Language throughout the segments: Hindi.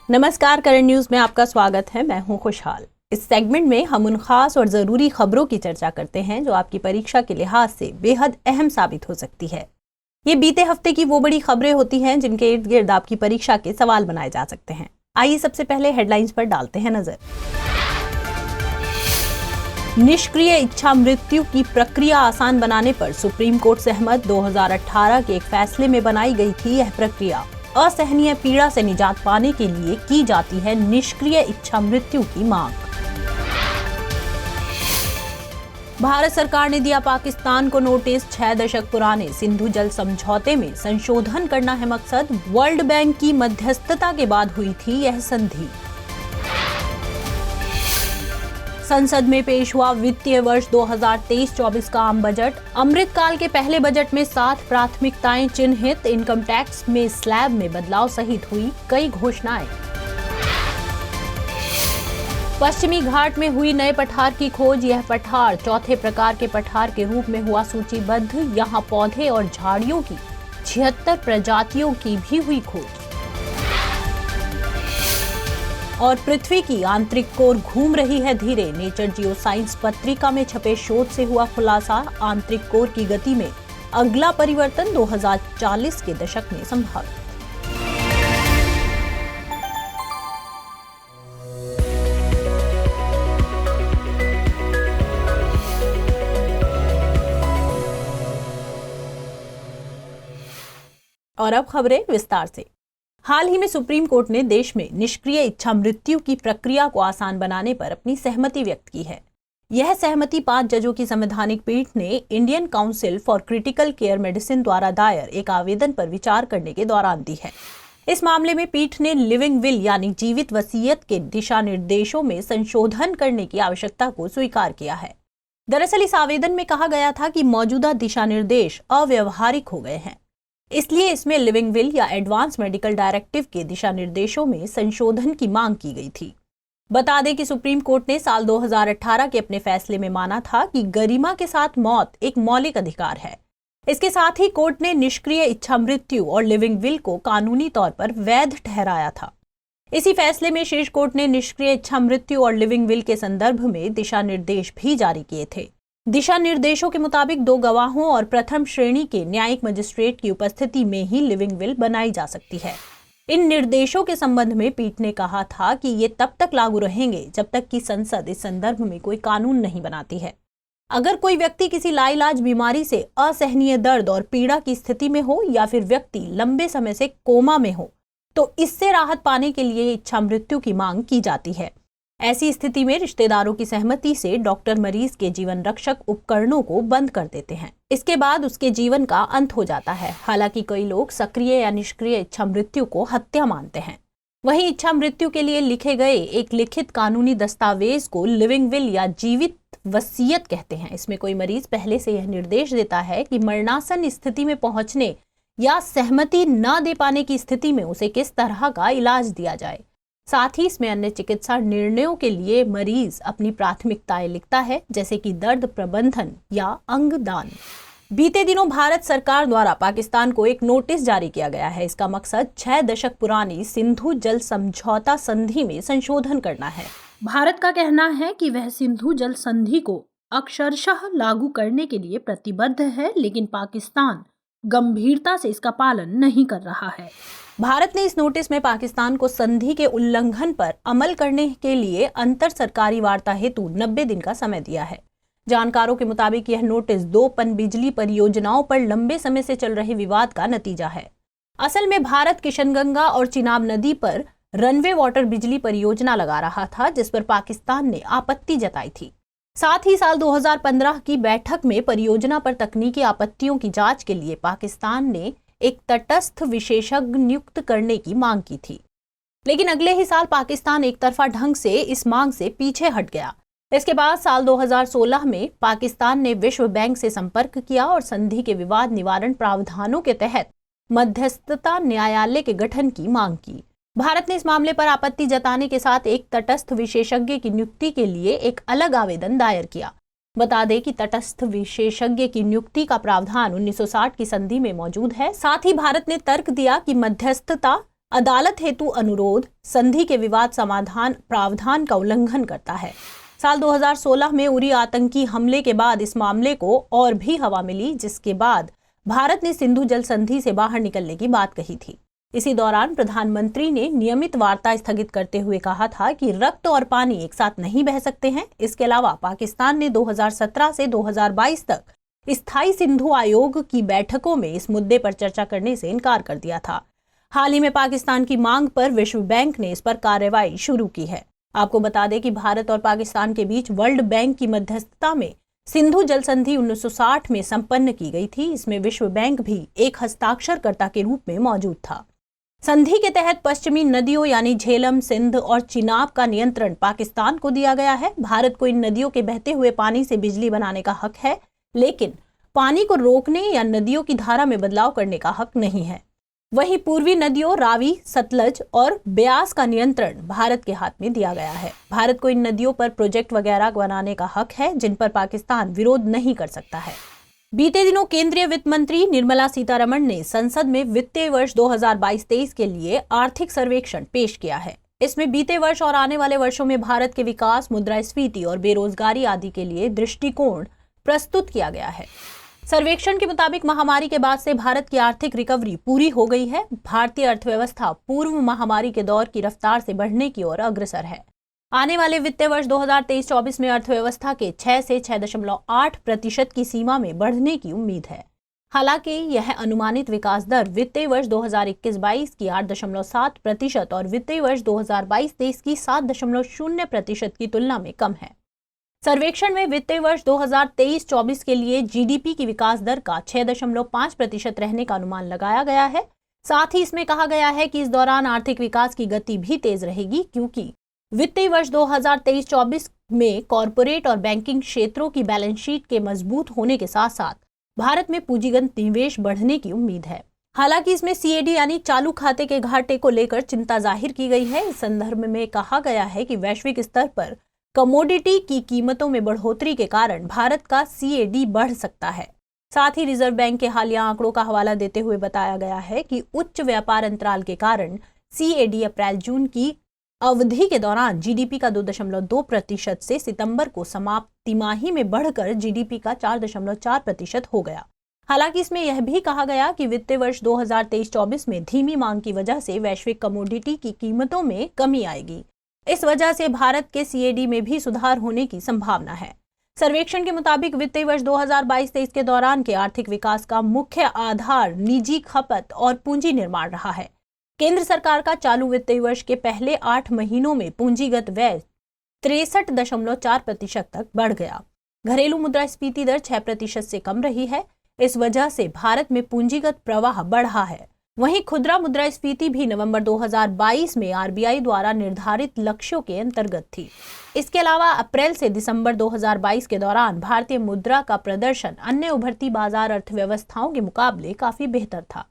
नमस्कार, करंट न्यूज में आपका स्वागत है। मैं हूं खुशहाल। इस सेगमेंट में हम उन खास और ज़रूरी खबरों की चर्चा करते हैं जो आपकी परीक्षा के लिहाज से बेहद अहम साबित हो सकती है। ये बीते हफ्ते की वो बड़ी खबरें होती हैं जिनके इर्द गिर्द आपकी परीक्षा के सवाल बनाए जा सकते हैं। आइए सबसे पहले हेडलाइंस पर डालते हैं नजर। निष्क्रिय इच्छा मृत्यु की प्रक्रिया आसान बनाने पर सुप्रीम कोर्ट सहमत। 2018 के एक फैसले में बनाई गई थी यह प्रक्रिया। असहनीय पीड़ा से निजात पाने के लिए की जाती है निष्क्रिय इच्छा मृत्यु की मांग। भारत सरकार ने दिया पाकिस्तान को नोटिस। 6 दशक पुराने सिंधु जल समझौते में संशोधन करना है मकसद। वर्ल्ड बैंक की मध्यस्थता के बाद हुई थी यह संधि। संसद में पेश हुआ वित्तीय वर्ष 2023-24 का आम बजट। अमृतकाल के पहले बजट में 7 प्राथमिकताएं चिन्हित। इनकम टैक्स में स्लैब में बदलाव सहित हुई कई घोषणाएं। पश्चिमी घाट में हुई नए पठार की खोज। यह पठार चौथे प्रकार के पठार के रूप में हुआ सूचीबद्ध। यहाँ पौधे और झाड़ियों की 76 प्रजातियों की भी हुई खोज। और पृथ्वी की आंतरिक कोर घूम रही है धीरे। नेचर जियो साइंस पत्रिका में छपे शोध से हुआ खुलासा। आंतरिक कोर की गति में अगला परिवर्तन 2040 के दशक में संभावित। और अब खबरें विस्तार से। हाल ही में सुप्रीम कोर्ट ने देश में निष्क्रिय इच्छा मृत्यु की प्रक्रिया को आसान बनाने पर अपनी सहमति व्यक्त की है। यह सहमति 5 जजों की संवैधानिक पीठ ने Indian council for critical care medicine द्वारा दायर एक आवेदन पर विचार करने के दौरान दी है। इस मामले में पीठ ने लिविंग विल यानी जीवित वसीयत के दिशा निर्देशों में संशोधन करने की आवश्यकता को स्वीकार किया है। दरअसल इस आवेदन में कहा गया था कि मौजूदा दिशा निर्देश अव्यवहारिक हो गए हैं, इसलिए इसमें लिविंग विल या एडवांस मेडिकल डायरेक्टिव के दिशा निर्देशों में संशोधन की मांग की गई थी। बता दें कि सुप्रीम कोर्ट ने साल 2018 के अपने फैसले में माना था कि गरिमा के साथ मौत एक मौलिक अधिकार है। इसके साथ ही कोर्ट ने निष्क्रिय इच्छा मृत्यु और लिविंग विल को कानूनी तौर पर वैध ठहराया था। इसी फैसले में शीर्ष कोर्ट ने निष्क्रिय इच्छा मृत्यु और लिविंग विल के संदर्भ में दिशा निर्देश भी जारी किए थे। दिशा निर्देशों के मुताबिक 2 गवाहों और प्रथम श्रेणी के न्यायिक मजिस्ट्रेट की उपस्थिति में ही लिविंग विल बनाई जा सकती है। इन निर्देशों के संबंध में पीठ ने कहा था कि ये तब तक लागू रहेंगे जब तक कि संसद इस संदर्भ में कोई कानून नहीं बनाती है। अगर कोई व्यक्ति किसी लाइलाज बीमारी से असहनीय दर्द और पीड़ा की स्थिति में हो या फिर व्यक्ति लंबे समय से कोमा में हो तो इससे राहत पाने के लिए इच्छा मृत्यु की मांग की जाती है। ऐसी स्थिति में रिश्तेदारों की सहमति से डॉक्टर मरीज के जीवन रक्षक उपकरणों को बंद कर देते हैं। इसके बाद उसके जीवन का अंत हो जाता है। हालांकि कई लोग सक्रिय या निष्क्रिय इच्छा मृत्यु को हत्या मानते हैं। वहीं इच्छा मृत्यु के लिए लिखे गए एक लिखित कानूनी दस्तावेज को लिविंग विल या जीवित वसीयत कहते हैं। इसमें कोई मरीज पहले से यह निर्देश देता है कि मरणासन स्थिति में पहुंचने या सहमति न दे पाने की स्थिति में उसे किस तरह का इलाज दिया जाए। साथ ही इसमें अन्य चिकित्सा निर्णयों के लिए मरीज अपनी प्राथमिकताएं लिखता है, जैसे कि दर्द प्रबंधन या अंग दान। बीते दिनों भारत सरकार द्वारा पाकिस्तान को एक नोटिस जारी किया गया है। इसका मकसद 6 दशक पुरानी सिंधु जल समझौता संधि में संशोधन करना है। भारत का कहना है कि वह सिंधु जल संधि को अक्षरशः लागू करने के लिए प्रतिबद्ध है, लेकिन पाकिस्तान गंभीरता से इसका पालन नहीं कर रहा है। भारत ने इस नोटिस में पाकिस्तान को संधि के उल्लंघन पर अमल करने के लिए अंतर सरकारी वार्ता हेतु 90 दिन का समय दिया है। जानकारों के मुताबिक यह नोटिस 2 पनबिजली परियोजनाओं पर लंबे समय से चल रहे विवाद का नतीजा है। असल में भारत किशनगंगा और चिनाब नदी पर रनवे वाटर बिजली परियोजना लगा रहा था, जिस पर पाकिस्तान ने आपत्ति जताई थी। साथ ही साल 2015 की बैठक में परियोजना पर तकनीकी आपत्तियों की जांच के लिए पाकिस्तान ने एक तटस्थ विशेषज्ञ नियुक्त करने की मांग की थी, लेकिन अगले ही साल पाकिस्तान एक तरफा ढंग से इस मांग से पीछे हट गया। इसके बाद साल 2016 में पाकिस्तान ने विश्व बैंक से संपर्क किया और संधि के विवाद निवारण प्रावधानों के तहत मध्यस्थता न्यायालय के गठन की मांग की। भारत ने इस मामले पर आपत्ति जताने के साथ एक तटस्थ विशेषज्ञ की नियुक्ति के लिए एक अलग आवेदन दायर किया। बता दें कि तटस्थ विशेषज्ञ की नियुक्ति का प्रावधान 1960 की संधि में मौजूद है। साथ ही भारत ने तर्क दिया कि मध्यस्थता अदालत हेतु अनुरोध संधि के विवाद समाधान प्रावधान का उल्लंघन करता है। साल 2016 में उरी आतंकी हमले के बाद इस मामले को और भी हवा मिली, जिसके बाद भारत ने सिंधु जल संधि से बाहर निकलने की बात कही थी। इसी दौरान प्रधानमंत्री ने नियमित वार्ता स्थगित करते हुए कहा था कि रक्त और पानी एक साथ नहीं बह सकते हैं। इसके अलावा पाकिस्तान ने 2017 से 2022 तक स्थायी सिंधु आयोग की बैठकों में इस मुद्दे पर चर्चा करने से इनकार कर दिया था। हाल ही में पाकिस्तान की मांग पर विश्व बैंक ने इस पर कार्रवाई शुरू की है। आपको बता दें कि भारत और पाकिस्तान के बीच वर्ल्ड बैंक की मध्यस्थता में सिंधु जल संधि 1960 में संपन्न की गई थी। इसमें विश्व बैंक भी एक हस्ताक्षरकर्ता के रूप में मौजूद था। संधि के तहत पश्चिमी नदियों यानी झेलम, सिंध और चिनाब का नियंत्रण पाकिस्तान को दिया गया है। भारत को इन नदियों के बहते हुए पानी से बिजली बनाने का हक है, लेकिन पानी को रोकने या नदियों की धारा में बदलाव करने का हक नहीं है। वहीं पूर्वी नदियों रावी, सतलज और ब्यास का नियंत्रण भारत के हाथ में दिया गया है। भारत को इन नदियों पर प्रोजेक्ट वगैरह बनाने का हक है, जिन पर पाकिस्तान विरोध नहीं कर सकता है। बीते दिनों केंद्रीय वित्त मंत्री निर्मला सीतारमण ने संसद में वित्तीय वर्ष 2022-23 के लिए आर्थिक सर्वेक्षण पेश किया है। इसमें बीते वर्ष और आने वाले वर्षों में भारत के विकास, मुद्रास्फीति और बेरोजगारी आदि के लिए दृष्टिकोण प्रस्तुत किया गया है। सर्वेक्षण के मुताबिक महामारी के बाद से भारत की आर्थिक रिकवरी पूरी हो गई है। भारतीय अर्थव्यवस्था पूर्व महामारी के दौर की रफ्तार से बढ़ने की ओर अग्रसर है। आने वाले वित्तीय वर्ष 2023-24 में अर्थव्यवस्था के 6 से 6.8% की सीमा में बढ़ने की उम्मीद है। हालांकि यह अनुमानित विकास दर वित्तीय वर्ष 2021-22 की 8.7% और वित्तीय वर्ष 2022-23 की 7.0% की तुलना में कम है। सर्वेक्षण में वित्तीय वर्ष 2023-24 के लिए जीडीपी की विकास दर का 6.5% रहने का अनुमान लगाया गया है। साथ ही इसमें कहा गया है कि इस दौरान आर्थिक विकास की गति भी तेज रहेगी, क्योंकि वित्तीय वर्ष 2023-24 में कॉरपोरेट और बैंकिंग क्षेत्रों की बैलेंस शीट के मजबूत होने के साथ साथ भारत में पूंजीगत निवेश बढ़ने की उम्मीद है। हालांकि इसमें सीएडी यानी चालू खाते के घाटे को लेकर चिंता जाहिर की गई है। इस संदर्भ में कहा गया है कि वैश्विक स्तर पर कमोडिटी की कीमतों में बढ़ोतरी के कारण भारत का सीएडी बढ़ सकता है। साथ ही रिजर्व बैंक के हालिया आंकड़ों का हवाला देते हुए बताया गया है कि उच्च व्यापार अंतराल के कारण सीएडी अप्रैल-जून की अवधि के दौरान जीडीपी का 2.2% से सितंबर को समाप्त तिमाही में बढ़कर जीडीपी का 4.4% हो गया। हालांकि इसमें यह भी कहा गया कि वित्तीय वर्ष 2023-24 में धीमी मांग की वजह से वैश्विक कमोडिटी की कीमतों में कमी आएगी। इस वजह से भारत के सीएडी में भी सुधार होने की संभावना है। सर्वेक्षण के मुताबिक वित्तीय वर्ष 2022-23 के दौरान के आर्थिक विकास का मुख्य आधार निजी खपत और पूंजी निर्माण रहा है। केंद्र सरकार का चालू वित्तीय वर्ष के पहले 8 महीनों में पूंजीगत व्यय 63.4% तक बढ़ गया। घरेलू मुद्रास्फीति दर 6% से कम रही है। इस वजह से भारत में पूंजीगत प्रवाह बढ़ा है। वहीं खुदरा मुद्रास्फीति भी नवंबर 2022 में आरबीआई द्वारा निर्धारित लक्ष्यों के अंतर्गत थी। इसके अलावा अप्रैल से दिसंबर 2022 के दौरान भारतीय मुद्रा का प्रदर्शन अन्य उभरती बाजार अर्थव्यवस्थाओं के मुकाबले काफी बेहतर था।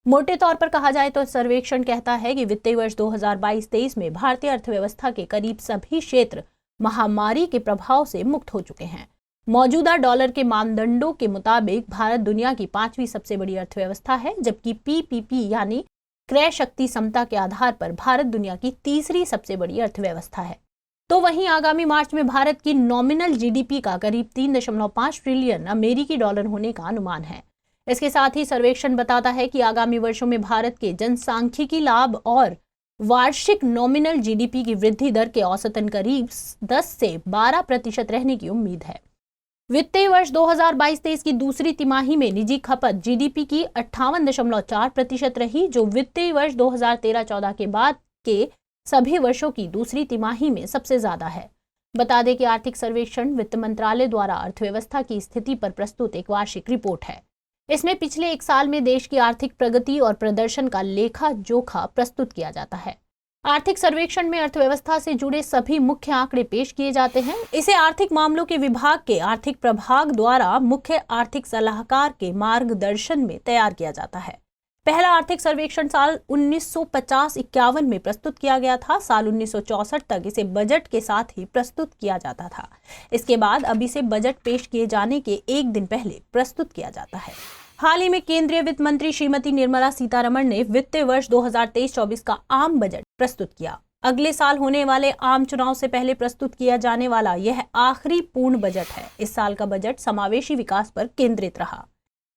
मोटे तौर पर कहा जाए तो सर्वेक्षण कहता है कि वित्तीय वर्ष 2022-23 में भारतीय अर्थव्यवस्था के करीब सभी क्षेत्र महामारी के प्रभाव से मुक्त हो चुके हैं। मौजूदा डॉलर के मानदंडों के मुताबिक भारत दुनिया की 5वीं सबसे बड़ी अर्थव्यवस्था है, जबकि पीपीपी यानी क्रय शक्ति समता के आधार पर भारत दुनिया की 3री सबसे बड़ी अर्थव्यवस्था है। तो वहीं आगामी मार्च में भारत की नॉमिनल जीडीपी का करीब 3.5 ट्रिलियन अमेरिकी डॉलर होने का अनुमान है। इसके साथ ही सर्वेक्षण बताता है कि आगामी वर्षों में भारत के जनसांख्यिकी लाभ और वार्षिक नॉमिनल जीडीपी की वृद्धि दर के औसतन करीब 10 से 12% रहने की उम्मीद है। वित्तीय वर्ष 2022-23 की दूसरी तिमाही में निजी खपत जीडीपी की 58.4% रही, जो वित्तीय वर्ष 2013-14 के बाद के सभी वर्षों की दूसरी तिमाही में सबसे ज्यादा है। बता दें कि आर्थिक सर्वेक्षण वित्त मंत्रालय द्वारा अर्थव्यवस्था की स्थिति पर प्रस्तुत एक वार्षिक रिपोर्ट है। इसमें पिछले 1 साल में देश की आर्थिक प्रगति और प्रदर्शन का लेखा जोखा प्रस्तुत किया जाता है। आर्थिक सर्वेक्षण में अर्थव्यवस्था से जुड़े सभी मुख्य आंकड़े पेश किए जाते हैं। इसे आर्थिक मामलों के विभाग के आर्थिक प्रभाग द्वारा मुख्य आर्थिक सलाहकार के मार्गदर्शन में तैयार किया जाता है। पहला आर्थिक सर्वेक्षण साल 1950-51 में प्रस्तुत किया गया था। साल 1964 तक इसे बजट के साथ ही प्रस्तुत किया जाता था। इसके बाद अब इसे बजट पेश किए जाने के 1 दिन पहले प्रस्तुत किया जाता है। हाल ही में केंद्रीय वित्त मंत्री श्रीमती निर्मला सीतारमण ने वित्तीय वर्ष 2023-24 का आम बजट प्रस्तुत किया। अगले साल होने वाले आम चुनाव से पहले प्रस्तुत किया जाने वाला यह आखिरी पूर्ण बजट है। इस साल का बजट समावेशी विकास पर केंद्रित रहा।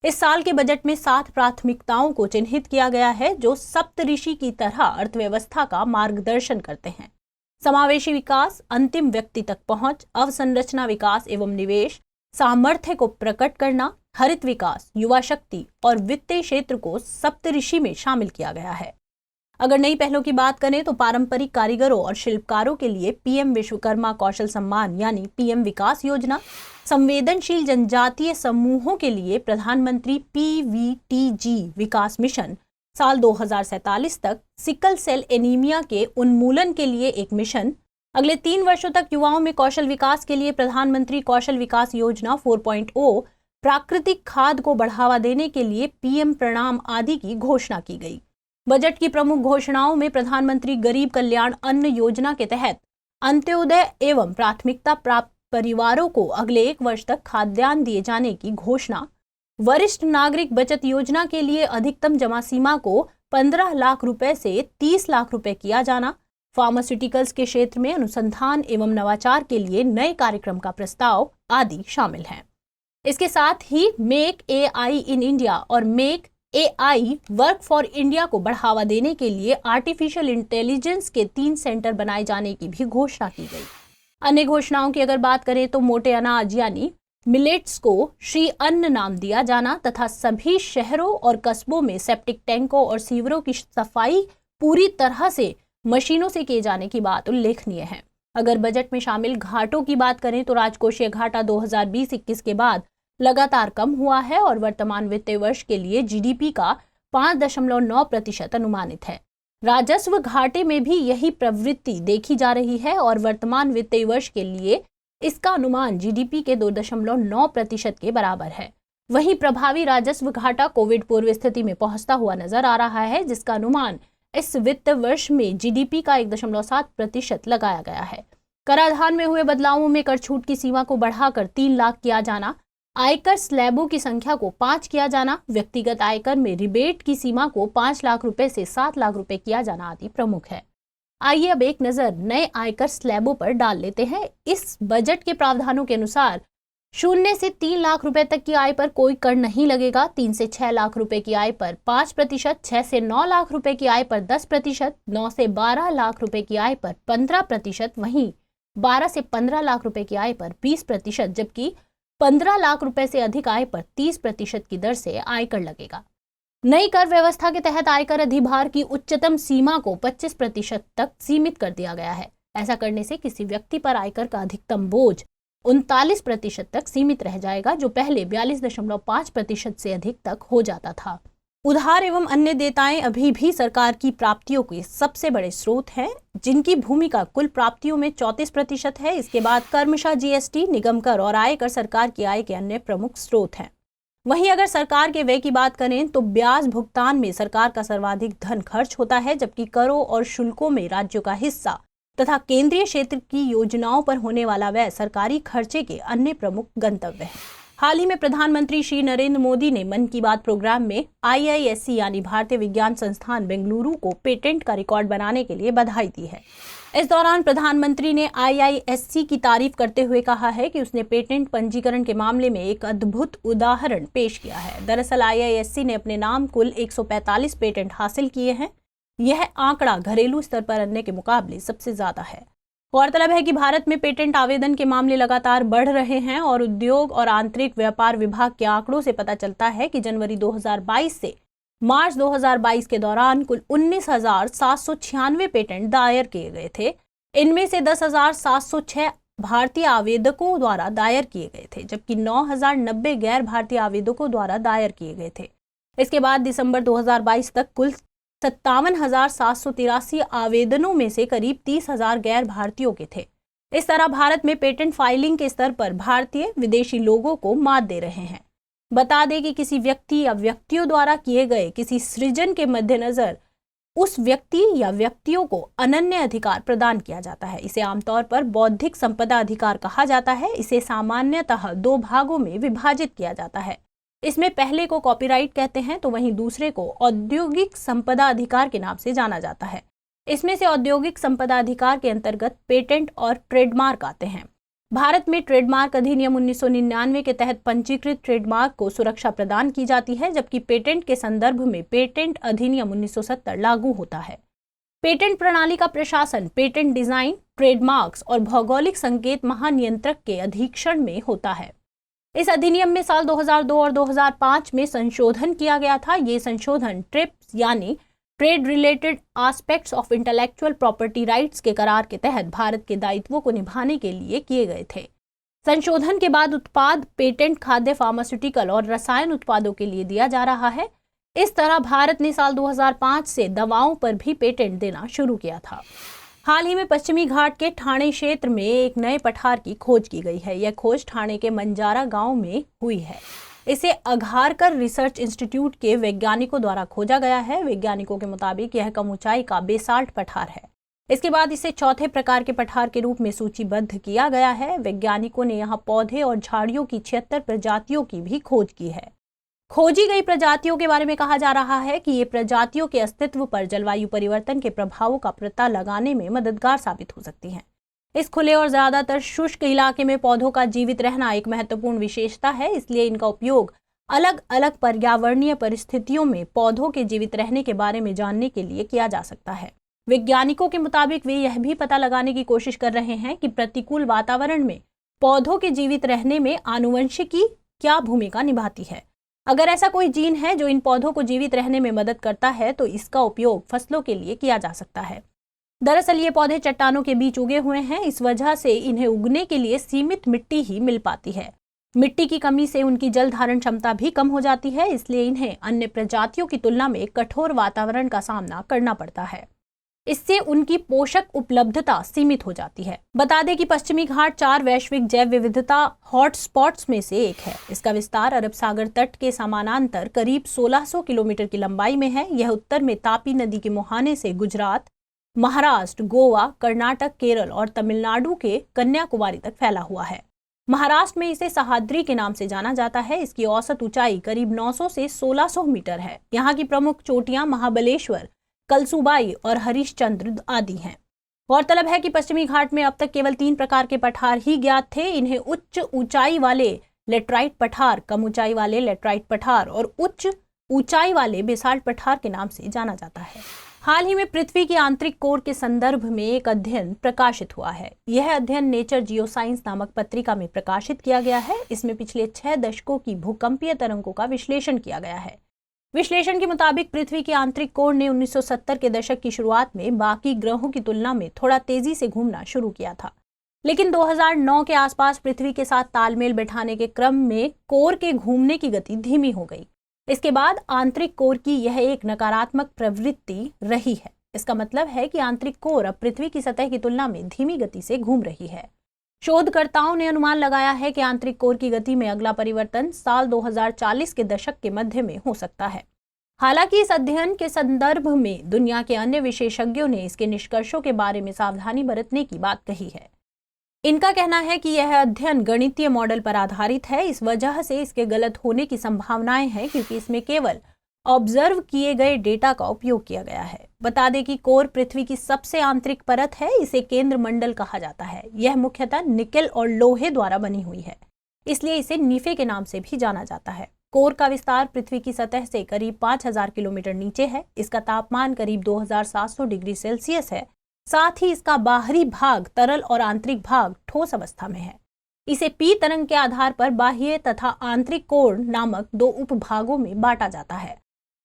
इस साल के बजट में 7 प्राथमिकताओं को चिन्हित किया गया है जो सप्तऋषि की तरह अर्थव्यवस्था का मार्गदर्शन करते हैं। समावेशी विकास, अंतिम व्यक्ति तक पहुंच, अवसंरचना विकास एवं निवेश, सामर्थ्य को प्रकट करना, हरित विकास, युवा शक्ति और वित्तीय क्षेत्र को सप्तऋषि में शामिल किया गया है। अगर नई पहलों की बात करें तो पारंपरिक कारीगरों और शिल्पकारों के लिए पीएम विश्वकर्मा कौशल सम्मान यानी पीएम विकास योजना, संवेदनशील जनजातीय समूहों के लिए प्रधानमंत्री पीवीटीजी विकास मिशन साल 2047 तक, सिकल सेल एनीमिया के उन्मूलन के लिए एक मिशन, अगले 3 वर्षों तक युवाओं में कौशल विकास के लिए प्रधानमंत्री कौशल विकास योजना 4.0, प्राकृतिक खाद को बढ़ावा देने के लिए पीएम प्रणाम आदि की घोषणा की गई। बजट की प्रमुख घोषणाओं में प्रधानमंत्री गरीब कल्याण अन्न योजना के तहत अंत्योदय एवं प्राथमिकता प्राप्त परिवारों को अगले 1 वर्ष तक खाद्यान्न दिए जाने की घोषणा, वरिष्ठ नागरिक बचत योजना के लिए अधिकतम जमा सीमा को 15 लाख रुपए से 30 लाख रुपए किया जाना, फार्मास्यूटिकल्स के क्षेत्र में अनुसंधान एवं नवाचार के लिए नए कार्यक्रम का प्रस्ताव आदि शामिल हैं। इसके साथ ही मेक एआई इन इंडिया और make AI work for India को बढ़ावा देने के लिए आर्टिफिशियल इंटेलिजेंस के 3 सेंटर बनाए जाने की भी घोषणा की गई। अन्य घोषणाओं की अगर बात करें तो मोटे अनाज यानी मिलेट्स को श्री अन्न नाम दिया जाना तथा सभी शहरों और कस्बों में सेप्टिक टैंकों और सीवरों की सफाई पूरी तरह से मशीनों से किए जाने की बात उल्लेखनीय है। अगर बजट में शामिल घाटों की बात करें तो राजकोषीय घाटा 2020-21 के बाद लगातार कम हुआ है और वर्तमान वित्तीय वर्ष के लिए जीडीपी का 5.9% अनुमानित है। राजस्व घाटे में भी यही प्रवृत्ति देखी जा रही है और वर्तमान वित्तीय वर्ष के लिए इसका अनुमान जीडीपी के 2.9% के बराबर है। वहीं प्रभावी राजस्व घाटा कोविड पूर्व स्थिति में पहुंचता हुआ नजर आ रहा है, जिसका अनुमान इस वित्त वर्ष में जीडीपी का 1.7% लगाया गया है। कराधान में हुए बदलावों में कर छूट की सीमा को बढ़ाकर 3 लाख किया जाना, आयकर स्लैबों की संख्या को 5 किया जाना, व्यक्तिगत आयकर में रिबेट की सीमा को 5 लाख रुपए से 7 लाख रुपए किया जाना आदि प्रमुख है। आइए अब एक नजर नए आयकर स्लैबों पर डाल लेते हैं। इस बजट के प्रावधानों के अनुसार 0 से 3 लाख रुपए तक की आय पर कोई कर नहीं लगेगा। 3 से 6 लाख रुपए की आय पर 5%, 6 से 9 लाख रुपए की आय पर 10%, 9 से 12 लाख रुपए की आय पर 15%, वहीं 12 से 15 लाख रुपए की आय पर 20%, जबकि 15 लाख रुपए से अधिक आय पर 30% की दर से आयकर लगेगा। नई कर व्यवस्था के तहत आयकर अधिभार की उच्चतम सीमा को 25% तक सीमित कर दिया गया है। ऐसा करने से किसी व्यक्ति पर आयकर का अधिकतम बोझ 39% तक सीमित रह जाएगा, जो पहले 42.5% से अधिक तक हो जाता था। उधार एवं अन्य देयताएं अभी भी सरकार की प्राप्तियों के सबसे बड़े स्रोत हैं, जिनकी भूमिका कुल प्राप्तियों में 34% है। इसके बाद कर्मशः जीएसटी, निगम कर और आयकर सरकार की आय के अन्य प्रमुख स्रोत हैं। वहीं अगर सरकार के व्यय की बात करें तो ब्याज भुगतान में सरकार का सर्वाधिक धन खर्च होता है, जबकि करों और शुल्कों में राज्यों का हिस्सा तथा केंद्रीय क्षेत्र की योजनाओं पर होने वाला व्यय सरकारी खर्चे के अन्य प्रमुख गंतव्य हैं। हाल ही में प्रधानमंत्री श्री नरेंद्र मोदी ने मन की बात प्रोग्राम में IISc यानी भारतीय विज्ञान संस्थान बेंगलुरु को पेटेंट का रिकॉर्ड बनाने के लिए बधाई दी है। इस दौरान प्रधानमंत्री ने IISc की तारीफ करते हुए कहा है कि उसने पेटेंट पंजीकरण के मामले में एक अद्भुत उदाहरण पेश किया है। दरअसल IISc ने अपने नाम कुल 145 पेटेंट हासिल किए हैं। यह आंकड़ा घरेलू स्तर पर अन्य के मुकाबले सबसे ज्यादा है। गौरतलब है कि भारत में पेटेंट आवेदन के मामले लगातार बढ़ रहे हैं और उद्योग और आंतरिक व्यापार विभाग के आंकड़ों से पता चलता है कि जनवरी 2022 से मार्च 2022 के दौरान कुल 19,796 पेटेंट दायर किए गए थे। इनमें से 10,706 भारतीय आवेदकों द्वारा दायर किए गए थे, जबकि 9,090 गैर भारतीय आवेदकों द्वारा दायर किए गए थे। इसके बाद दिसंबर 2022 तक कुल 57,783 आवेदनों में से करीब 30,000 गैर भारतीयों के थे। इस तरह भारत में पेटेंट फाइलिंग के स्तर पर भारतीय विदेशी लोगों को मात दे रहे हैं। बता दें कि किसी व्यक्ति या व्यक्तियों द्वारा किए गए किसी सृजन के मद्देनजर उस व्यक्ति या व्यक्तियों को अनन्य अधिकार प्रदान किया जाता है। इसे आमतौर पर बौद्धिक संपदा अधिकार कहा जाता है। इसे सामान्यतः 2 भागों में विभाजित किया जाता है। इसमें पहले को कॉपीराइट कहते हैं तो वहीं दूसरे को औद्योगिक संपदा अधिकार के नाम से जाना जाता है। इसमें से औद्योगिक संपदा अधिकार के अंतर्गत पेटेंट और ट्रेडमार्क आते हैं। भारत में ट्रेडमार्क अधिनियम 1999 के तहत पंजीकृत ट्रेडमार्क को सुरक्षा प्रदान की जाती है, जबकि पेटेंट के संदर्भ में पेटेंट अधिनियम 1970 लागू होता है। पेटेंट प्रणाली का प्रशासन पेटेंट डिजाइन, ट्रेडमार्क्स और भौगोलिक संकेत महानियंत्रक के अधीक्षण में होता है। इस अधिनियम में साल 2002 और 2005 में संशोधन किया गया था। ये संशोधन ट्रिप्स यानी trade related aspects of intellectual property rights के करार के तहत भारत के दायित्वों को निभाने के लिए किए गए थे। संशोधन के बाद उत्पाद पेटेंट खाद्य, फार्मास्यूटिकल और रसायन उत्पादों के लिए दिया जा रहा है। इस तरह भारत ने साल 2005 से दवाओं पर भी पेटेंट देना शुरू किया था। हाल ही में पश्चिमी घाट के ठाणे क्षेत्र में एक नए पठार की खोज की गई है। यह खोज ठाणे के मंजारा गांव में हुई है। इसे अघारकर रिसर्च इंस्टीट्यूट के वैज्ञानिकों द्वारा खोजा गया है। वैज्ञानिकों के मुताबिक यह कम ऊंचाई का बेसाल्ट पठार है। इसके बाद इसे चौथे प्रकार के पठार के रूप में सूचीबद्ध किया गया है। वैज्ञानिकों ने यहाँ पौधे और झाड़ियों की 76 प्रजातियों की भी खोज की है। खोजी गई प्रजातियों के बारे में कहा जा रहा है कि ये प्रजातियों के अस्तित्व पर जलवायु परिवर्तन के प्रभावों का पता लगाने में मददगार साबित हो सकती हैं। इस खुले और ज्यादातर शुष्क इलाके में पौधों का जीवित रहना एक महत्वपूर्ण विशेषता है, इसलिए इनका उपयोग अलग अलग पर्यावरणीय परिस्थितियों में पौधों के जीवित रहने के बारे में जानने के लिए किया जा सकता है। वैज्ञानिकों के मुताबिक वे यह भी पता लगाने की कोशिश कर रहे हैं कि प्रतिकूल वातावरण में पौधों के जीवित रहने में आनुवंशिकी क्या भूमिका निभाती है। अगर ऐसा कोई जीन है जो इन पौधों को जीवित रहने में मदद करता है तो इसका उपयोग फसलों के लिए किया जा सकता है। दरअसल ये पौधे चट्टानों के बीच उगे हुए हैं, इस वजह से इन्हें उगने के लिए सीमित मिट्टी ही मिल पाती है। मिट्टी की कमी से उनकी जल धारण क्षमता भी कम हो जाती है, इसलिए इन्हें अन्य प्रजातियों की तुलना में कठोर वातावरण का सामना करना पड़ता है। इससे उनकी पोषक उपलब्धता सीमित हो जाती है। बता दें कि पश्चिमी घाट 4 वैश्विक जैव विविधता हॉटस्पॉट्स में से एक है। इसका विस्तार अरब सागर तट के समानांतर करीब 1600 किलोमीटर की लंबाई में है। यह उत्तर में तापी नदी के मुहाने से गुजरात, महाराष्ट्र, गोवा, कर्नाटक, केरल और तमिलनाडु के कन्याकुमारी तक फैला हुआ है। महाराष्ट्र में इसे सह्याद्री के नाम से जाना जाता है। इसकी औसत ऊंचाई करीब 900 से 1600 मीटर है। यहाँ की प्रमुख चोटियां महाबलेश्वर, कलसुबाई और हरिश्चंद्र आदि हैं। गौरतलब है कि पश्चिमी घाट में अब तक केवल 3 प्रकार के पठार ही ज्ञात थे। इन्हें उच्च ऊंचाई वाले लेटराइट पठार, कम ऊंचाई वाले लेटराइट पठार और उच्च ऊंचाई वाले बेसाल्ट पठार के नाम से जाना जाता है। हाल ही में पृथ्वी की आंतरिक कोर के संदर्भ में एक अध्ययन प्रकाशित हुआ है। यह अध्ययन नेचर जियोसाइंस नामक पत्रिका में प्रकाशित किया गया है। इसमें पिछले 6 दशकों की भूकंपीय तरंगों का विश्लेषण किया गया है। विश्लेषण के मुताबिक पृथ्वी की आंतरिक कोर ने 1970 के दशक की शुरुआत में बाकी ग्रहों की तुलना में थोड़ा तेजी से घूमना शुरू किया था, लेकिन 2009 के आसपास पृथ्वी के साथ तालमेल बैठाने के क्रम में कोर के घूमने की गति धीमी हो गई। इसके बाद आंतरिक कोर की यह एक नकारात्मक प्रवृत्ति रही है। इसका मतलब है कि आंतरिक कोर अब पृथ्वी की सतह की तुलना में धीमी गति से घूम रही है। शोधकर्ताओं ने अनुमान लगाया है कि आंतरिक कोर की गति में अगला परिवर्तन साल 2040 के दशक के मध्य में हो सकता है। हालांकि इस अध्ययन के संदर्भ में दुनिया के अन्य विशेषज्ञों ने इसके निष्कर्षों के बारे में सावधानी बरतने की बात कही है। इनका कहना है कि यह अध्ययन गणितीय मॉडल पर आधारित है। इस वजह से इसके गलत होने की संभावनाएं हैं, क्योंकि इसमें केवल ऑब्जर्व किए गए डेटा का उपयोग किया गया है। बता दें कि कोर पृथ्वी की सबसे आंतरिक परत है। इसे केंद्र मंडल कहा जाता है। यह मुख्यतः निकेल और लोहे द्वारा बनी हुई है, इसलिए इसे नीफे के नाम से भी जाना जाता है। कोर का विस्तार पृथ्वी की सतह से करीब 5000 किलोमीटर नीचे है। इसका तापमान करीब 2700 डिग्री सेल्सियस है। साथ ही इसका बाहरी भाग तरल और आंतरिक भाग ठोस अवस्था में है। इसे पी तरंग के आधार पर बाह्य तथा आंतरिक कोर नामक 2 उपभागों में बांटा जाता है।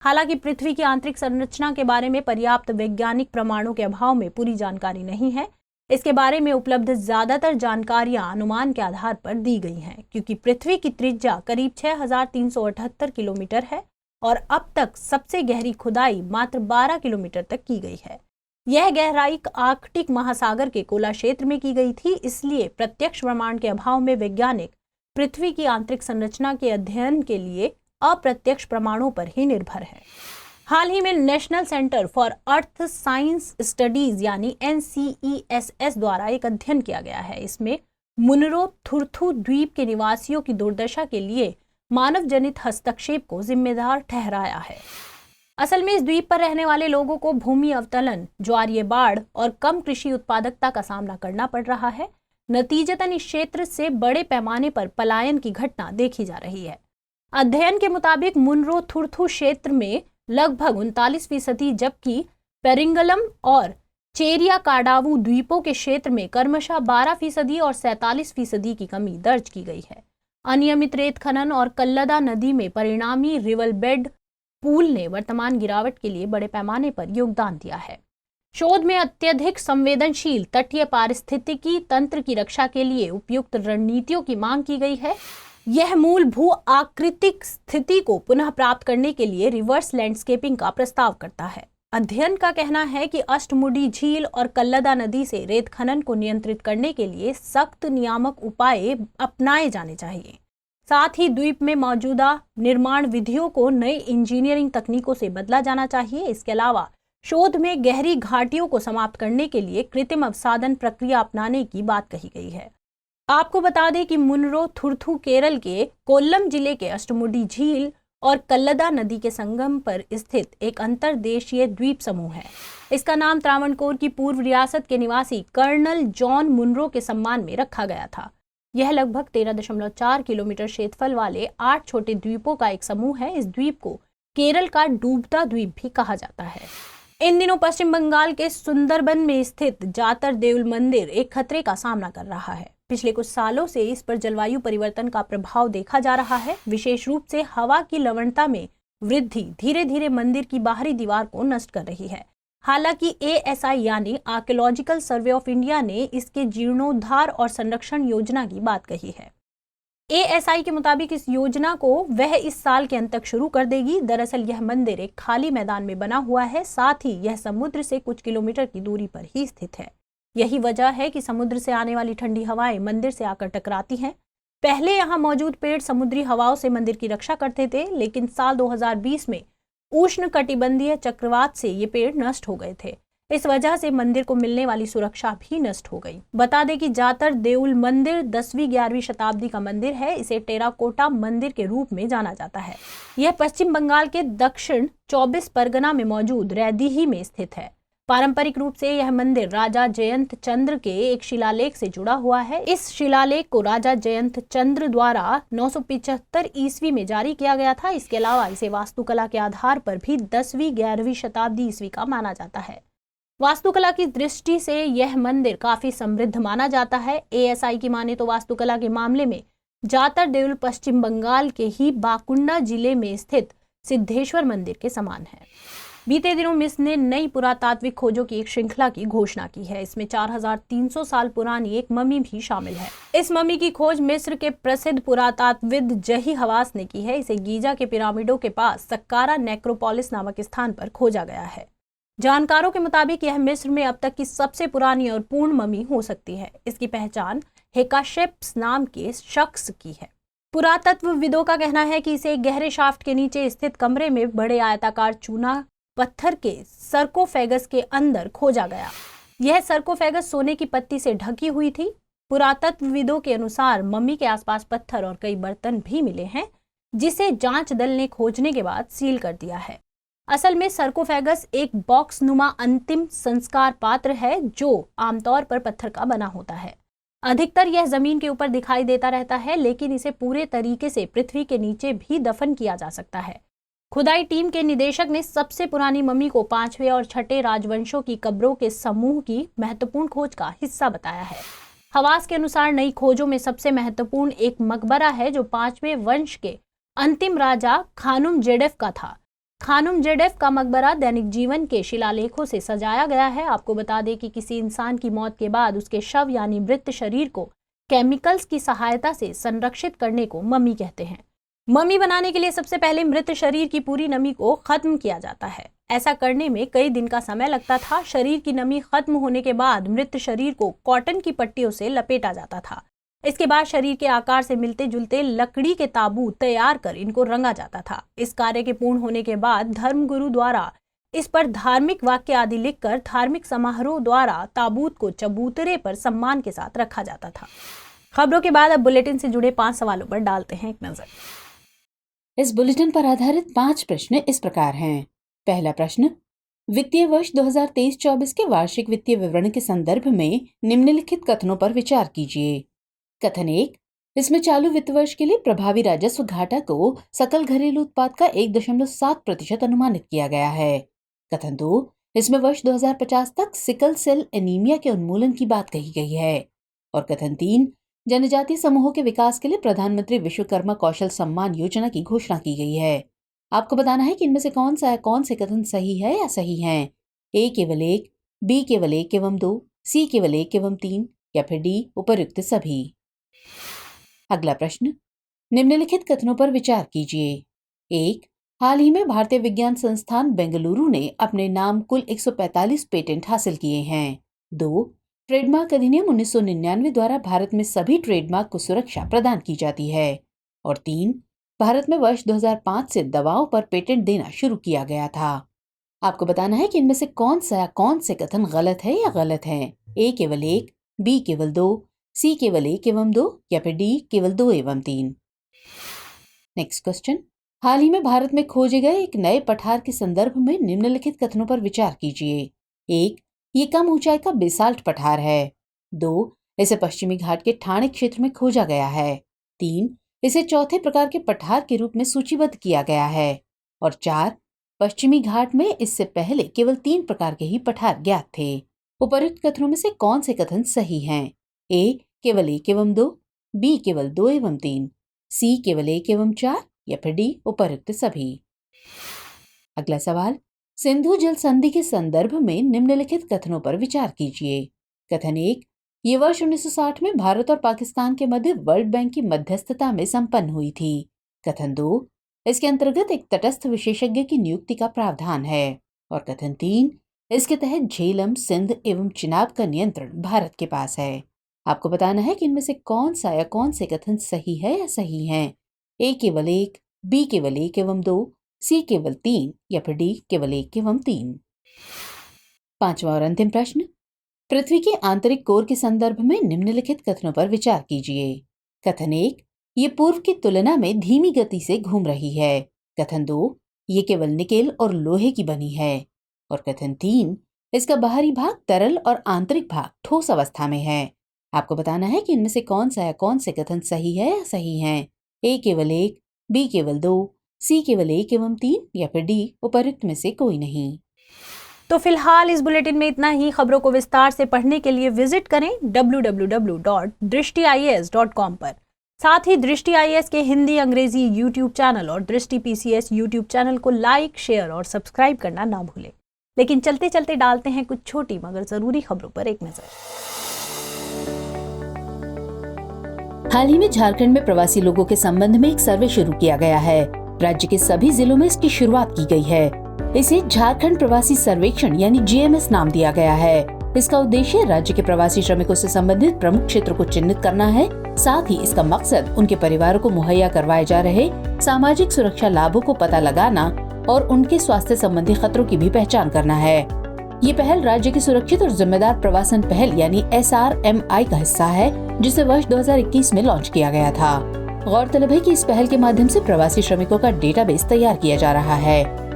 हालांकि पृथ्वी की आंतरिक संरचना के बारे में पर्याप्त वैज्ञानिक प्रमाणों के अभाव में पूरी जानकारी नहीं है। इसके बारे में उपलब्ध ज्यादातर जानकारियां अनुमान के आधार पर दी गई हैं, क्योंकि पृथ्वी की त्रिज्या करीब 6378 किलोमीटर है और अब तक सबसे गहरी खुदाई मात्र 12 किलोमीटर तक की गई है। यह गहराई आर्कटिक महासागर के कोला क्षेत्र में की गई थी। इसलिए प्रत्यक्ष प्रमाण के अभाव में वैज्ञानिक पृथ्वी की आंतरिक संरचना के अध्ययन के लिए अप्रत्यक्ष प्रमाणों पर ही निर्भर है। हाल ही में national centre for earth science studies यानी NCESS द्वारा एक अध्ययन किया गया है। इसमें मुनरो थुरथु द्वीप के निवासियों की दुर्दशा के लिए मानव जनित हस्तक्षेप को जिम्मेदार ठहराया है। असल में इस द्वीप पर रहने वाले लोगों को भूमि अवतलन, ज्वारीय बाढ़ और कम कृषि उत्पादकता का सामना करना पड़ रहा है। नतीजतन इस क्षेत्र से बड़े पैमाने पर पलायन की घटना देखी जा रही है। अध्ययन के मुताबिक मुनरो थुरथु क्षेत्र में लगभग 39%, जबकि पेरिंगलम और चेरिया काडावू द्वीपों के क्षेत्र में क्रमशः 12% और 47% की कमी दर्ज की गई है। अनियमित रेत खनन और कल्लदा नदी में परिणामी रिवर बेड पूल ने वर्तमान गिरावट के लिए बड़े पैमाने पर योगदान दिया है। शोध में अत्यधिक संवेदनशील तटीय पारिस्थितिकी तंत्र की रक्षा के लिए उपयुक्त रणनीतियों की मांग की गई है। यह मूल भू आकृतिक स्थिति को पुनः प्राप्त करने के लिए रिवर्स लैंडस्केपिंग का प्रस्ताव करता है। अध्ययन का कहना है कि अष्टमुडी झील और कल्लदा नदी से रेत खनन को नियंत्रित करने के लिए सख्त नियामक उपाय अपनाए जाने चाहिए। साथ ही द्वीप में मौजूदा निर्माण विधियों को नई इंजीनियरिंग तकनीकों से बदला जाना चाहिए। इसके अलावा शोध में गहरी घाटियों को समाप्त करने के लिए कृत्रिम अवसादन प्रक्रिया अपनाने की बात कही गई है। आपको बता दें कि मुनरो थुरथु केरल के कोल्लम जिले के अष्टमुडी झील और कल्लदा नदी के संगम पर स्थित एक अंतर्देशीय द्वीप समूह है। इसका नाम त्रावणकोर की पूर्व रियासत के निवासी कर्नल जॉन मुनरो के सम्मान में रखा गया था। यह लगभग 13.4 किलोमीटर क्षेत्रफल वाले 8 छोटे द्वीपों का एक समूह है। इस द्वीप को केरल का डूबता द्वीप भी कहा जाता है। इन दिनों पश्चिम बंगाल के सुंदरबन में स्थित जातर देउल मंदिर एक खतरे का सामना कर रहा है। पिछले कुछ सालों से इस पर जलवायु परिवर्तन का प्रभाव देखा जा रहा है। विशेष रूप से हवा की लवणता में वृद्धि धीरे धीरे मंदिर की बाहरी दीवार को नष्ट कर रही है। हालांकि ASI यानी आर्कियोलॉजिकल सर्वे ऑफ इंडिया ने इसके जीर्णोद्धार और संरक्षण योजना की बात कही है। ASI के मुताबिक इस योजना को वह इस साल के अंत तक शुरू कर देगी। दरअसल यह मंदिर एक खाली मैदान में बना हुआ है, साथ ही यह समुद्र से कुछ किलोमीटर की दूरी पर ही स्थित है। यही वजह है कि समुद्र से आने वाली ठंडी हवाएं मंदिर से आकर टकराती हैं। पहले यहाँ मौजूद पेड़ समुद्री हवाओं से मंदिर की रक्षा करते थे, लेकिन साल 2020 में उष्णकटिबंधीय चक्रवात से ये पेड़ नष्ट हो गए थे। इस वजह से मंदिर को मिलने वाली सुरक्षा भी नष्ट हो गई। बता दें कि जातर देउल मंदिर 10वीं-11वीं शताब्दी का मंदिर है। इसे टेराकोटा मंदिर के रूप में जाना जाता है। यह पश्चिम बंगाल के दक्षिण 24 परगना में मौजूद रैदीही में स्थित है। पारंपरिक रूप से यह मंदिर राजा जयंत चंद्र के एक शिलालेख से जुड़ा हुआ है। इस शिलालेख को राजा जयंत चंद्र द्वारा 975 ईस्वी में जारी किया गया था। इसके अलावा इसे वास्तुकला के आधार पर भी 10वीं-11वीं शताब्दी ईस्वी का माना जाता है। वास्तुकला की दृष्टि से यह मंदिर काफी समृद्ध माना जाता है। ASI की माने तो वास्तुकला के मामले में जातर देउल पश्चिम बंगाल के ही बाकुंडा जिले में स्थित सिद्धेश्वर मंदिर के समान है। बीते दिनों मिस्र ने नई पुरातात्विक खोजों की एक श्रृंखला की घोषणा की है। इसमें 4300 साल पुरानी एक मम्मी भी शामिल है। इस मम्मी की खोज मिस्र के प्रसिद्ध पुरातात्विद जही हवास ने की है। इसे गीजा के पिरामिडों के पास सक्कारा नेक्रोपोलिस नामक स्थान पर खोजा गया है। जानकारों के मुताबिक यह मिस्र में अब तक की सबसे पुरानी और पूर्ण मम्मी हो सकती है। इसकी पहचान हेकाशेप्स नाम के शख्स की है। पुरातत्वविदों का कहना है कि इसे एक गहरे शाफ्ट के नीचे स्थित कमरे में बड़े आयताकार चूना पत्थर के सर्कोफेगस के अंदर खोजा गया। यह सर्कोफेगस सोने की पत्ती से ढकी हुई थी। पुरातत्वविदों के अनुसार मम्मी के आसपास पत्थर और कई बर्तन भी मिले हैं, जिसे जांच दल ने खोजने के बाद सील कर दिया है। असल में सर्कोफेगस एक बॉक्स नुमा अंतिम संस्कार पात्र है, जो आमतौर पर पत्थर का बना होता है। अधिकतर यह जमीन के ऊपर दिखाई देता रहता है, लेकिन इसे पूरे तरीके से पृथ्वी के नीचे भी दफन किया जा सकता है। खुदाई टीम के निदेशक ने सबसे पुरानी मम्मी को 5वें और 6ठे राजवंशों की कब्रों के समूह की महत्वपूर्ण खोज का हिस्सा बताया है। हवास के अनुसार नई खोजों में सबसे महत्वपूर्ण एक मकबरा है, जो 5वें वंश के अंतिम राजा खानुम जेडेफ का था। खानुम जेडेफ का मकबरा दैनिक जीवन के शिलालेखों से सजाया गया है। आपको बता दें कि किसी इंसान की मौत के बाद उसके शव यानी मृत शरीर को केमिकल्स की सहायता से संरक्षित करने को मम्मी कहते हैं। मम्मी बनाने के लिए सबसे पहले मृत शरीर की पूरी नमी को खत्म किया जाता है। ऐसा करने में कई दिन का समय लगता था। शरीर की नमी खत्म होने के बाद मृत शरीर को कॉटन की पट्टियों से लपेटा जाता था। इसके बाद शरीर के आकार से मिलते जुलते लकड़ी के ताबूत तैयार कर इनको रंगा जाता था। इस कार्य के पूर्ण होने के बाद धर्मगुरु द्वारा इस पर धार्मिक वाक्य आदि लिखकर धार्मिक समारोह द्वारा ताबूत को चबूतरे पर सम्मान के साथ रखा जाता था। खबरों के बाद अब बुलेटिन से जुड़े 5 सवालों पर डालते हैं एक नजर। इस बुलेटिन पर आधारित 5 प्रश्न इस प्रकार हैं। पहला प्रश्न, वित्तीय वर्ष 2023-24 के वार्षिक वित्तीय विवरण के संदर्भ में निम्नलिखित कथनों पर विचार कीजिए। कथन 1, इसमें चालू वित्त वर्ष के लिए प्रभावी राजस्व घाटा को सकल घरेलू उत्पाद का 1.7% अनुमानित किया गया है। कथन 2, इसमें वर्ष 2050 तक सिकल सेल एनीमिया के उन्मूलन की बात कही गई है। और कथन 3, जनजातीय समूहों के विकास के लिए प्रधानमंत्री विश्वकर्मा कौशल सम्मान योजना की घोषणा की गई है। आपको बताना है कि इनमें से कौन से कथन सही है या सही हैं। ए केवल 1, बी केवल 1 एवं 2, सी केवल 1 एवं 3 या फिर डी उपर्युक्त सभी। अगला प्रश्न, निम्नलिखित कथनों पर विचार कीजिए। 1, हाल ही में भारतीय विज्ञान संस्थान बेंगलुरु ने अपने नाम कुल 145 पेटेंट हासिल किए हैं। 2, ट्रेडमार्क अधिनियम 1999 द्वारा भारत में सभी ट्रेडमार्क को सुरक्षा प्रदान की जाती है। और 3, भारत में वर्ष 2005 से दवाओं पर पेटेंट देना शुरू किया गया था। आपको बताना है कि इनमें से कौन से कथन गलत है या गलत है। ए केवल 1, बी केवल 2, सी केवल 1 एवं 2 या फिर डी केवल 2 एवं 3। नेक्स्ट क्वेश्चन, हाल ही में भारत में खोजे गए एक नए पठार के संदर्भ में निम्नलिखित कथनों पर विचार कीजिए। 1, ये कम ऊंचाई का बेसाल्ट पठार है। 2, इसे पश्चिमी घाट के ठाणे क्षेत्र में खोजा गया है। 3, इसे चौथे प्रकार के पठार के रूप में सूचीबद्ध किया गया है। और 4, पश्चिमी घाट में इससे पहले केवल 3 प्रकार के ही पठार ज्ञात थे। उपर्युक्त कथनों में से कौन से कथन सही हैं? ए केवल 1 एवं 2, बी केवल 2 एवं 3, सी केवल 1 एवं 4 या फिर डी उपर्युक्त सभी। अगला सवाल, सिंधु जल संधि के संदर्भ में निम्नलिखित कथनों पर विचार कीजिए। कथन 1, ये वर्ष 1960 में भारत और पाकिस्तान के मध्य वर्ल्ड बैंक की मध्यस्थता में संपन्न हुई थी। कथन 2, इसके अंतर्गत एक तटस्थ विशेषज्ञ की नियुक्ति का प्रावधान है। और कथन 3, इसके तहत झेलम, सिंध एवं चिनाब का नियंत्रण भारत के पास है। आपको बताना है कि इनमें से कौन से कथन सही है या सही हैं। ए केवल 1, बी केवल 1 एवं 2, सी केवल 3 या फिर डी केवल 1 एवं 3। पांचवा और अंतिम प्रश्न, पृथ्वी के आंतरिक कोर के संदर्भ में निम्नलिखित कथनों पर विचार कीजिए। कथन 1, ये पूर्व की तुलना में धीमी गति से घूम रही है। कथन 2, ये केवल निकेल और लोहे की बनी है। और कथन 3, इसका बाहरी भाग तरल और आंतरिक भाग ठोस अवस्था में है। आपको बताना है कि इनमें से कौन से कथन सही है या सही हैं। ए केवल 1, बी केवल 2, सी केवल 1 एवं 3 या फिर डी उपर्युक्त में से कोई नहीं। तो फिलहाल इस बुलेटिन में इतना ही। खबरों को विस्तार से पढ़ने के लिए विजिट करें www.drishtiias.com पर। साथ ही दृष्टि आईएएस के हिंदी अंग्रेजी यूट्यूब चैनल और दृष्टि पीसीएस यूट्यूब चैनल को लाइक, शेयर और सब्सक्राइब करना ना भूलें। लेकिन चलते चलते डालते हैं कुछ छोटी मगर जरूरी खबरों पर एक नजर। हाल ही में झारखंड में प्रवासी लोगों के संबंध में एक सर्वे शुरू किया गया है। राज्य के सभी जिलों में इसकी शुरुआत की गई है। इसे झारखंड प्रवासी सर्वेक्षण यानी GMS नाम दिया गया है। इसका उद्देश्य राज्य के प्रवासी श्रमिकों से संबंधित प्रमुख क्षेत्रों को चिन्हित करना है। साथ ही इसका मकसद उनके परिवारों को मुहैया करवाए जा रहे सामाजिक सुरक्षा लाभों को पता लगाना और उनके स्वास्थ्य संबंधी खतरों की भी पहचान करना है। ये पहल राज्य की सुरक्षित और जिम्मेदार प्रवासन पहल यानी SRMI का हिस्सा है, जिसे वर्ष 2021 में लॉन्च किया गया था। गौरतलब है कि इस पहल के माध्यम से प्रवासी श्रमिकों का डेटाबेस तैयार किया जा रहा है।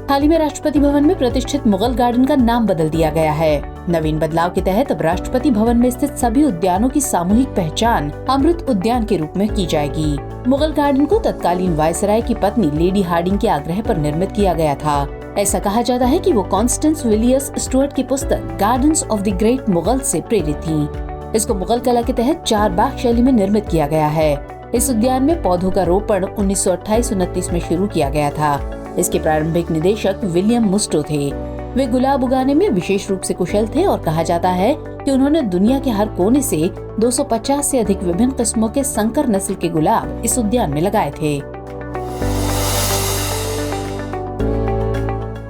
हाल ही में राष्ट्रपति भवन में प्रतिष्ठित मुगल गार्डन का नाम बदल दिया गया है। नवीन बदलाव के तहत अब राष्ट्रपति भवन में स्थित सभी उद्यानों की सामूहिक पहचान अमृत उद्यान के रूप में की जाएगी। मुगल गार्डन को तत्कालीन वायसराय की पत्नी लेडी हार्डिंग के आग्रह पर निर्मित किया गया था। ऐसा कहा जाता है कि वो कॉन्स्टेंस विलियर्स स्टुअर्ट की पुस्तक gardens of the great Mughal से प्रेरित थी। इसको मुगल कला के तहत 4 बाग शैली में निर्मित किया गया है। इस उद्यान में पौधों का रोपण 1928-29 में शुरू किया गया था। इसके प्रारंभिक निदेशक विलियम मुस्टो थे। वे गुलाब उगाने में विशेष रूप से कुशल थे और कहा जाता है कि उन्होंने दुनिया के हर कोने से 250 से अधिक विभिन्न किस्मों के संकर नस्ल के गुलाब इस उद्यान में लगाए थे।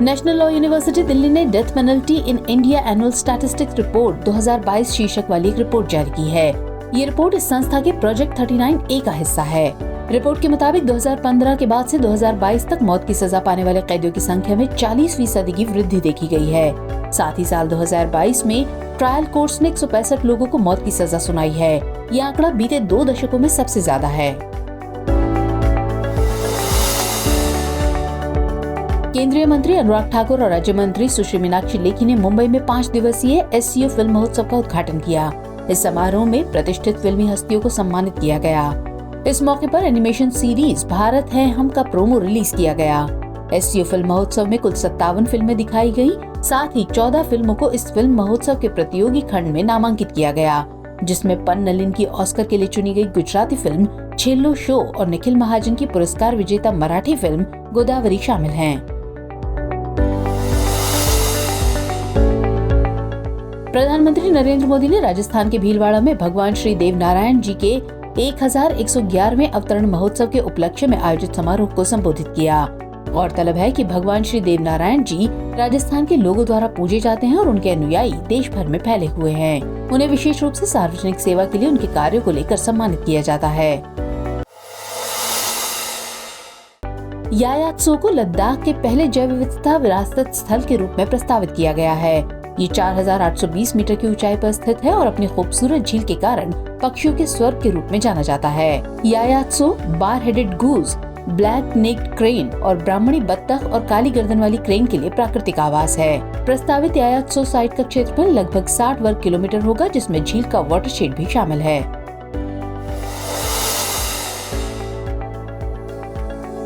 नेशनल लॉ यूनिवर्सिटी दिल्ली ने death penalty in India annual statistics report 2022 शीर्षक वाली एक रिपोर्ट जारी की है। ये रिपोर्ट इस संस्था के प्रोजेक्ट 39A का हिस्सा है। रिपोर्ट के मुताबिक 2015 के बाद से 2022 तक मौत की सजा पाने वाले कैदियों की संख्या में 40% की वृद्धि देखी गई है। साथ ही साल 2022 में ट्रायल कोर्ट्स ने 165 लोगों को मौत की सजा सुनाई है। ये आंकड़ा बीते 2 दशकों में सबसे ज्यादा है। केंद्रीय मंत्री अनुराग ठाकुर और राज्य मंत्री सुश्री मीनाक्षी लेखी ने मुंबई में 5 दिवसीय SCO फिल्म महोत्सव का उद्घाटन किया। इस समारोह में प्रतिष्ठित फिल्मी हस्तियों को सम्मानित किया गया। इस मौके पर एनिमेशन सीरीज भारत है हम का प्रोमो रिलीज किया गया। SCO फिल्म महोत्सव में कुल 57 फिल्में दिखाई गयी। साथ ही 14 फिल्मों को इस फिल्म महोत्सव के प्रतियोगी खंड में नामांकित किया गया, जिसमें पन नलिन की ऑस्कर के लिए चुनी गई गुजराती फिल्म छेल्लो शो और निखिल महाजन की पुरस्कार विजेता मराठी फिल्म गोदावरी शामिल हैं। प्रधानमंत्री नरेंद्र मोदी ने राजस्थान के भीलवाड़ा में भगवान श्री देव नारायण जी के 1111वें अवतरण महोत्सव के उपलक्ष्य में आयोजित समारोह को संबोधित किया। गौरतलब है कि भगवान श्री देव नारायण जी राजस्थान के लोगों द्वारा पूजे जाते हैं और उनके अनुयायी देश भर में फैले हुए हैं। उन्हें विशेष रूप से सार्वजनिक सेवा के लिए उनके कार्यों को लेकर सम्मानित किया जाता है। यायात्सो को लद्दाख के पहले जैव विविधता विरासत स्थल के रूप में प्रस्तावित किया गया है। ये 4820 मीटर की ऊंचाई पर स्थित है और अपनी खूबसूरत झील के कारण पक्षियों के स्वर्ग के रूप में जाना जाता है। Yaya Tso bar headed goose, black necked crane और ब्राह्मणी बत्तख और काली गर्दन वाली क्रेन के लिए प्राकृतिक आवास है। प्रस्तावित यायात्सो साइट का क्षेत्रफल लगभग 60 वर्ग किलोमीटर होगा, जिसमें झील का वाटरशेड भी शामिल है।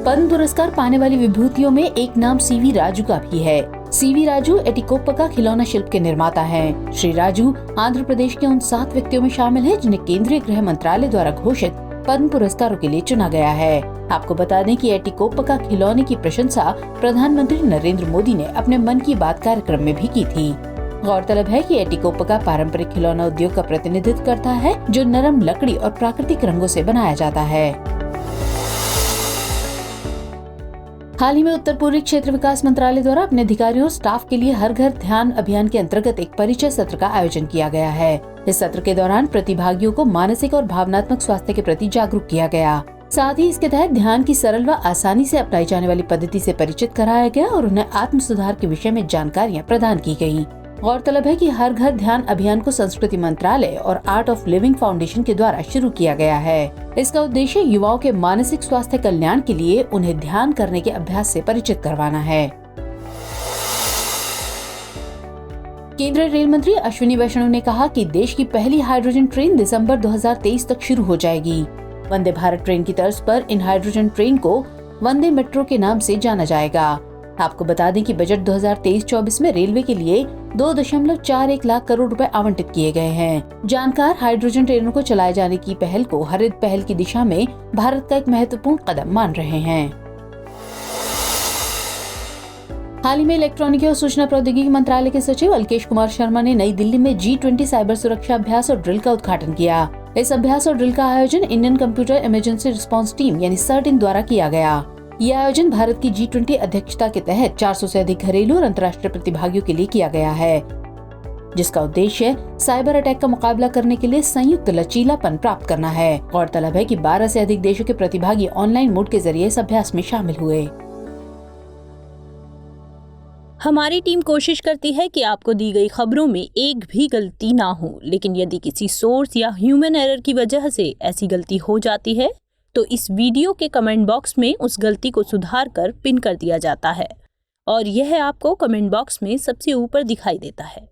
पद्म पुरस्कार पाने वाली विभूतियों में एक नाम CV राजू का भी है। CV राजू एटिकोप्पका खिलौना शिल्प के निर्माता हैं। श्री राजू आंध्र प्रदेश के उन 7 व्यक्तियों में शामिल हैं जिन्हें केंद्रीय गृह मंत्रालय द्वारा घोषित पद्म पुरस्कारों के लिए चुना गया है। आपको बता दें कि एटिकोप्पका खिलौने की प्रशंसा प्रधानमंत्री नरेंद्र मोदी ने अपने मन की बात कार्यक्रम में भी की थी। गौरतलब है कि एटिकोप्पका पारंपरिक खिलौना उद्योग का प्रतिनिधित्व करता है, जो नरम लकड़ी और प्राकृतिक रंगों से बनाया जाता है। हाल ही में उत्तर पूर्वी क्षेत्र विकास मंत्रालय द्वारा अपने अधिकारियों और स्टाफ के लिए हर घर ध्यान अभियान के अंतर्गत एक परिचय सत्र का आयोजन किया गया है। इस सत्र के दौरान प्रतिभागियों को मानसिक और भावनात्मक स्वास्थ्य के प्रति जागरूक किया गया। साथ ही इसके तहत ध्यान की सरल व आसानी से अपनाई जाने वाली पद्धति से परिचित कराया गया और उन्हें आत्म सुधार के विषय में जानकारियाँ प्रदान की गयी। गौरतलब है कि हर घर ध्यान अभियान को संस्कृति मंत्रालय और आर्ट ऑफ लिविंग फाउंडेशन के द्वारा शुरू किया गया है। इसका उद्देश्य युवाओं के मानसिक स्वास्थ्य कल्याण के लिए उन्हें ध्यान करने के अभ्यास से परिचित करवाना है। केंद्रीय रेल मंत्री अश्विनी वैष्णव ने कहा कि देश की पहली हाइड्रोजन ट्रेन दिसंबर 2023 तक शुरू हो जाएगी। वंदे भारत ट्रेन की तर्ज पर इन हाइड्रोजन ट्रेन को वंदे मेट्रो के नाम से जाना जाएगा। आपको बता दें कि बजट 2023-24 में रेलवे के लिए 2.41 लाख करोड़ रुपए आवंटित किए गए हैं। जानकार हाइड्रोजन ट्रेनों को चलाए जाने की पहल को हरित पहल की दिशा में भारत का एक महत्वपूर्ण कदम मान रहे हैं। हाल ही में इलेक्ट्रॉनिकी और सूचना प्रौद्योगिकी मंत्रालय के सचिव अल्केश कुमार शर्मा ने नई दिल्ली में G20 साइबर सुरक्षा अभ्यास और ड्रिल का उद्घाटन किया। इस अभ्यास और ड्रिल का आयोजन Indian computer emergency response team यानी CERT-IN द्वारा किया गया। यह आयोजन भारत की G20 अध्यक्षता के तहत 400 से अधिक घरेलू और अंतर्राष्ट्रीय प्रतिभागियों के लिए किया गया है, जिसका उद्देश्य साइबर अटैक का मुकाबला करने के लिए संयुक्त लचीलापन प्राप्त करना है। गौरतलब है कि 12 से अधिक देशों के प्रतिभागी ऑनलाइन मोड के जरिए इस अभ्यास में शामिल हुए। हमारी टीम कोशिश करती है कि आपको दी गई खबरों में एक भी गलती ना हो, लेकिन यदि किसी सोर्स या ह्यूमन एरर की वजह से ऐसी गलती हो जाती है तो इस वीडियो के कमेंट बॉक्स में उस गलती को सुधार कर पिन कर दिया जाता है और यह आपको कमेंट बॉक्स में सबसे ऊपर दिखाई देता है।